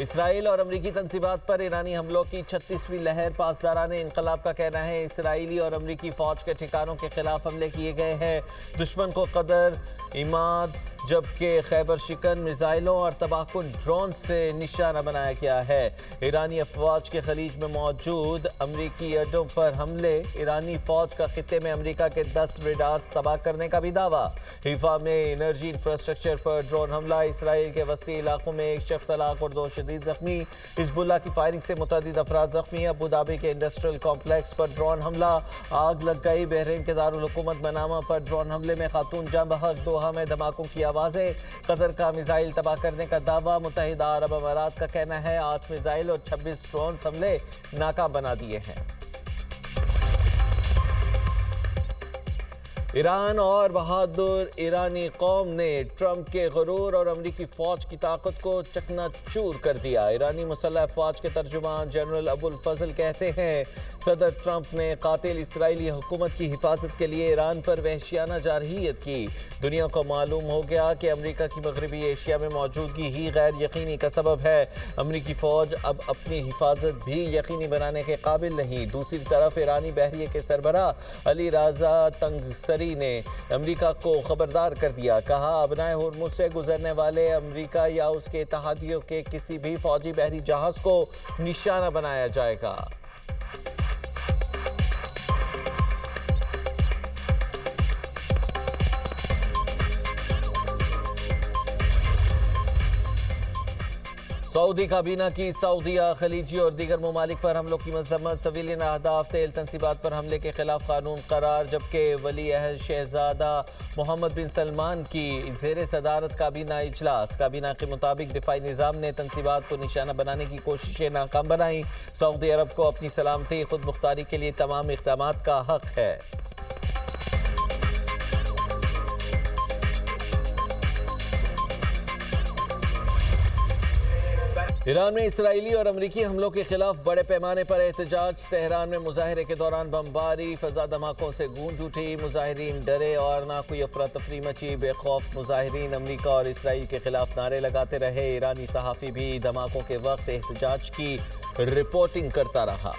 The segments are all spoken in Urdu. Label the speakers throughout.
Speaker 1: اسرائیل اور امریکی تنصیبات پر ایرانی حملوں کی 36ویں لہر، پاسداران انقلاب کا کہنا ہے اسرائیلی اور امریکی فوج کے ٹھکانوں کے خلاف حملے کیے گئے ہیں، دشمن کو قدر اماد جبکہ خیبر شکن میزائلوں اور تباہ کن ڈرون سے نشانہ بنایا گیا ہے۔ ایرانی افواج کے خلیج میں موجود امریکی اڈوں پر حملے، ایرانی فوج کا خطے میں امریکہ کے 10 ریڈارز تباہ کرنے کا بھی دعویٰ۔ حیفا میں انرجی انفراسٹرکچر پر ڈرون حملہ، اسرائیل کے وسطی علاقوں میں ایک شخص ہلاک اور 2 شدید زخمی، حزب اللہ کی فائرنگ سے متعدد افراد زخمی، ابوظہبی کے انڈسٹریل کمپلیکس پر ڈرون حملہ، آگ لگ گئی، بحرین کے دارالحکومت منامہ پر ڈرون حملے میں خاتون جاں بحق، دوحہ میں دھماکوں کی آوازیں، قطر کا میزائل تباہ کرنے کا دعویٰ، متحدہ عرب امارات کا کہنا ہے 8 میزائل اور 26 ڈرونز حملے ناکام بنا دیے ہیں۔ ایران اور بہادر ایرانی قوم نے ٹرمپ کے غرور اور امریکی فوج کی طاقت کو چکنا چور کر دیا۔ ایرانی مسلح افواج کے ترجمان جنرل ابو الفضل کہتے ہیں صدر ٹرمپ نے قاتل اسرائیلی حکومت کی حفاظت کے لیے ایران پر وحشیانہ جارحیت کی۔ دنیا کو معلوم ہو گیا کہ امریکہ کی مغربی ایشیا میں موجودگی ہی غیر یقینی کا سبب ہے۔ امریکی فوج اب اپنی حفاظت بھی یقینی بنانے کے قابل نہیں۔ دوسری طرف ایرانی بحریے کے سربراہ علی رضا تنگسری نے امریکہ کو خبردار کر دیا، کہا ابنائے ہرمز سے گزرنے والے امریکہ یا اس کے اتحادیوں کے کسی بھی فوجی بحری جہاز کو نشانہ بنایا جائے گا۔ سعودی کابینہ کی سعودیہ، خلیجی اور دیگر ممالک پر حملوں کی مذمت، سویلین اہداف تیل تنصیبات پر حملے کے خلاف قانون قرار، جبکہ ولی عہد شہزادہ محمد بن سلمان کی زیر صدارت کابینہ اجلاس۔ کابینہ کے مطابق دفاعی نظام نے تنصیبات کو نشانہ بنانے کی کوششیں ناکام بنائیں۔ سعودی عرب کو اپنی سلامتی خود مختاری کے لیے تمام اقدامات کا حق ہے۔ ایران میں اسرائیلی اور امریکی حملوں کے خلاف بڑے پیمانے پر احتجاج، تہران میں مظاہرے کے دوران بمباری، فضا دھماکوں سے گونج اٹھی، مظاہرین ڈرے اور نہ کوئی افراتفری مچی، بے خوف مظاہرین امریکہ اور اسرائیل کے خلاف نعرے لگاتے رہے۔ ایرانی صحافی بھی دھماکوں کے وقت احتجاج کی رپورٹنگ کرتا رہا۔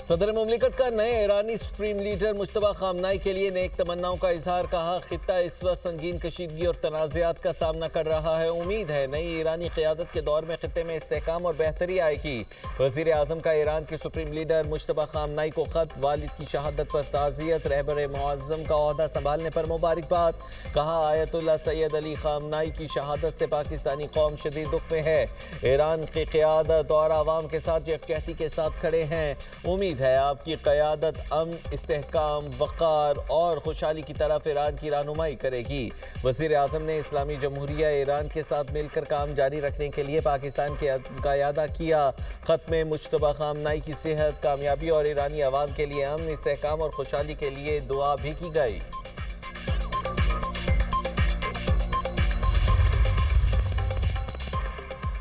Speaker 1: صدر مملکت کا نئے ایرانی سپریم لیڈر مجتبیٰ خامنائی کے لیے نیک تمناؤں کا اظہار، کہا خطہ اس وقت سنگین کشیدگی اور تنازعات کا سامنا کر رہا ہے، امید ہے نئی ایرانی قیادت کے دور میں خطے میں استحکام اور بہتری آئے گی۔ وزیر اعظم کا ایران کے سپریم لیڈر مجتبیٰ خامنائی کو خط، والد کی شہادت پر تعزیت، رہبر معظم کا عہدہ سنبھالنے پر مبارکباد، کہا آیت اللہ سید علی خامنائی کی شہادت سے پاکستانی قوم شدید دکھ میں ہے، ایران کی قیادت اور عوام کے ساتھ یکجہتی کے ساتھ کھڑے ہیں، امید ہے آپ کی قیادت امن، استحکام، وقار اور خوشحالی کی طرف ایران کی رہنمائی کرے گی۔ وزیر اعظم نے اسلامی جمہوریہ ایران کے ساتھ مل کر کام جاری رکھنے کے لیے پاکستان کے عزم کا اعادہ کیا۔ خط میں مجتبیٰ خامنائی کی صحت، کامیابی اور ایرانی عوام کے لیے امن، استحکام اور خوشحالی کے لیے دعا بھی کی گئی۔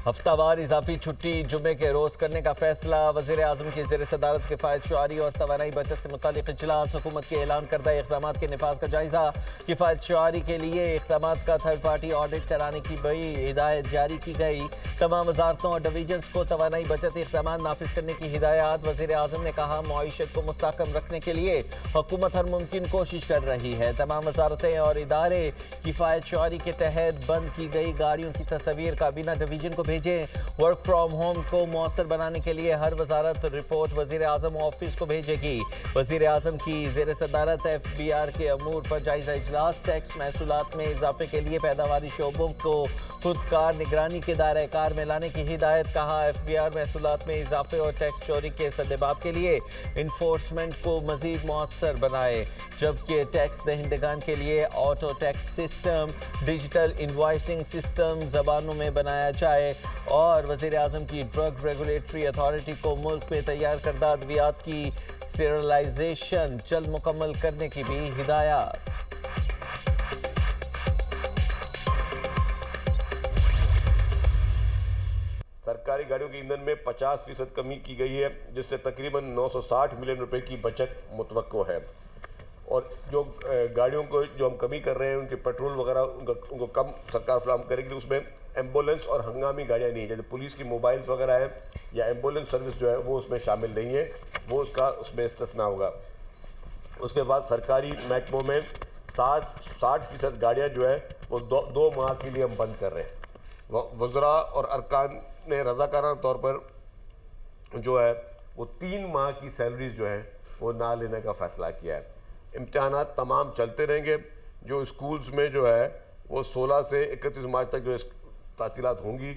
Speaker 1: ہفتہ وار اضافی چھٹی جمعے کے روز کرنے کا فیصلہ، وزیر اعظم کی زیر صدارت کفایت شعاری اور توانائی بچت سے متعلق اجلاس، حکومت کے اعلان کردہ اقدامات کے نفاذ کا جائزہ، کفایت شعاری کے لیے اقدامات کا تھرڈ پارٹی آڈٹ کرانے کی بھی ہدایت جاری کی گئی، تمام وزارتوں اور ڈویژنز کو توانائی بچت اقدامات نافذ کرنے کی ہدایات۔ وزیر اعظم نے کہا معیشت کو مستحکم رکھنے کے لیے حکومت ہر ممکن کوشش کر رہی ہے، تمام وزارتیں اور ادارے کفایت شعاری کے تحت بند کی گئی گاڑیوں کی تصاویر کابینہ ڈویژن کو بھیجیں، ورک فرام ہوم کو مؤثر بنانے کے لیے ہر وزارت رپورٹ وزیر اعظم آفس کو بھیجے گی۔ وزیر اعظم کی زیر صدارت ایف بی آر کے امور پر جائزہ اجلاس، ٹیکس محصولات میں اضافے کے لیے پیداواری شعبوں کو خودکار نگرانی کے دائرہ کار میں لانے کی ہدایت، کہا ایف بی آر محصولات میں اضافے اور ٹیکس چوری کے سدباب کے لیے انفورسمنٹ کو مزید مؤثر بنائے، جبکہ ٹیکس دہندگان کے لیے auto tax system, digital invoicing system زبانوں میں بنایا جائے، اور وزیر اعظم کی ڈرگ ریگولیٹری اتھارٹی کو ملک میں تیار کردہ ادویات کی سیرلائزیشن جلد مکمل کرنے کی بھی ہدایات۔
Speaker 2: سرکاری گاڑیوں کے ایندھن میں 50% کمی کی گئی ہے، جس سے تقریباً 960 ملین روپے کی بچت متوقع ہے۔ اور جو گاڑیوں کو جو ہم کمی کر رہے ہیں ان کے پیٹرول وغیرہ ان کو کم سرکار فراہم کرے گی. اس میں ایمبولینس اور ہنگامی گاڑیاں نہیں ہیں, جیسے پولیس کی موبائلز وغیرہ ہیں یا ایمبولینس سروس جو ہے وہ اس میں شامل نہیں ہے, وہ اس میں استثناء ہوگا. اس کے بعد سرکاری محکموں میں 60% گاڑیاں جو ہے وہ 2 ماہ کے لیے ہم بند کر رہے ہیں. وزراء اور ارکان نے رضاکارانہ طور پر جو ہے وہ 3 ماہ کی سیلریز جو ہیں وہ نہ لینے کا فیصلہ کیا ہے. امتحانات تمام چلتے رہیں گے. جو اسکولز میں جو ہے وہ 16 سے 31 مارچ تک جو تعطیلات ہوں گی.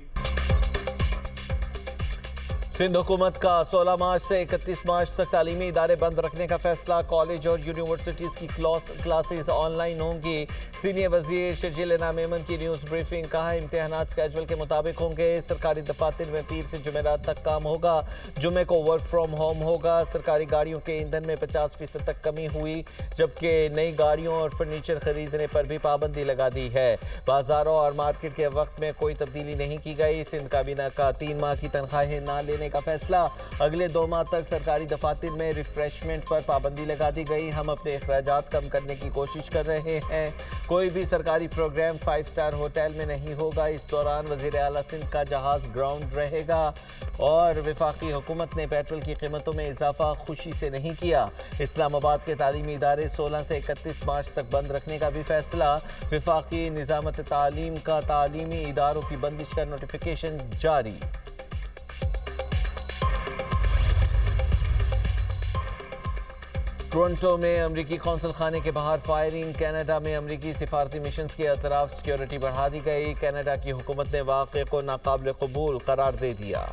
Speaker 1: سندھ حکومت کا 16 مارچ سے 31 مارچ تک تعلیمی ادارے بند رکھنے کا فیصلہ. کالج اور یونیورسٹیز کی کلاسز آن لائن ہوں گی. سینئر وزیر شرجیل انعام ایمن کی نیوز بریفنگ. کہا امتحانات اسکیجول کے مطابق ہوں گے. سرکاری دفاتر میں پیر سے جمعرات تک کام ہوگا. جمعے کو ورک فرام ہوم ہوگا. سرکاری گاڑیوں کے ایندھن میں 50% تک کمی ہوئی, جبکہ نئی گاڑیوں اور فرنیچر خریدنے پر بھی پابندی لگا دی ہے. بازاروں اور مارکیٹ کے وقت میں کوئی تبدیلی نہیں کی گئی. سندھ کابینہ کا 3 ماہ کی تنخواہیں نہ لینے کا فیصلہ. اگلے 2 ماہ تک سرکاری دفاتر میں ریفریشمنٹ پر پابندی لگا دی گئی. ہم اپنے اخراجات کم کرنے کی کوشش کر رہے ہیں. کوئی بھی سرکاری پروگرام 5 اسٹار ہوٹل میں نہیں ہوگا. اس دوران وزیر اعلیٰ سندھ کا جہاز گراؤنڈ رہے گا. اور وفاقی حکومت نے پیٹرول کی قیمتوں میں اضافہ خوشی سے نہیں کیا. اسلام آباد کے تعلیمی ادارے 16 سے 31 مارچ تک بند رکھنے کا بھی فیصلہ. وفاقی نظامت تعلیم کا تعلیمی اداروں کی بندش کا نوٹیفیکیشن جاری. ٹورنٹو میں امریکی قونصل خانے کے باہر فائرنگ. کینیڈا میں امریکی سفارتی مشنز کے اطراف سیکیورٹی بڑھا دی گئی. کینیڈا کی حکومت نے واقعے کو ناقابل قبول قرار دے دیا.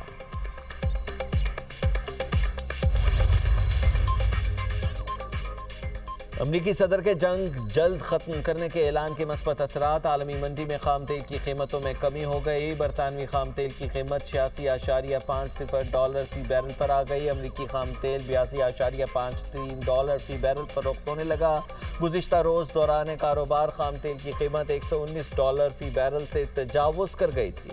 Speaker 1: امریکی صدر کے جنگ جلد ختم کرنے کے اعلان کے مثبت اثرات. عالمی منڈی میں خام تیل کی قیمتوں میں کمی ہو گئی. برطانوی خام تیل کی قیمت $86.50 فی بیرل پر آ گئی. امریکی خام تیل $82.53 فی بیرل فروخت ہونے لگا. گزشتہ روز دوران کاروبار خام تیل کی قیمت $119 فی بیرل سے تجاوز کر گئی تھی.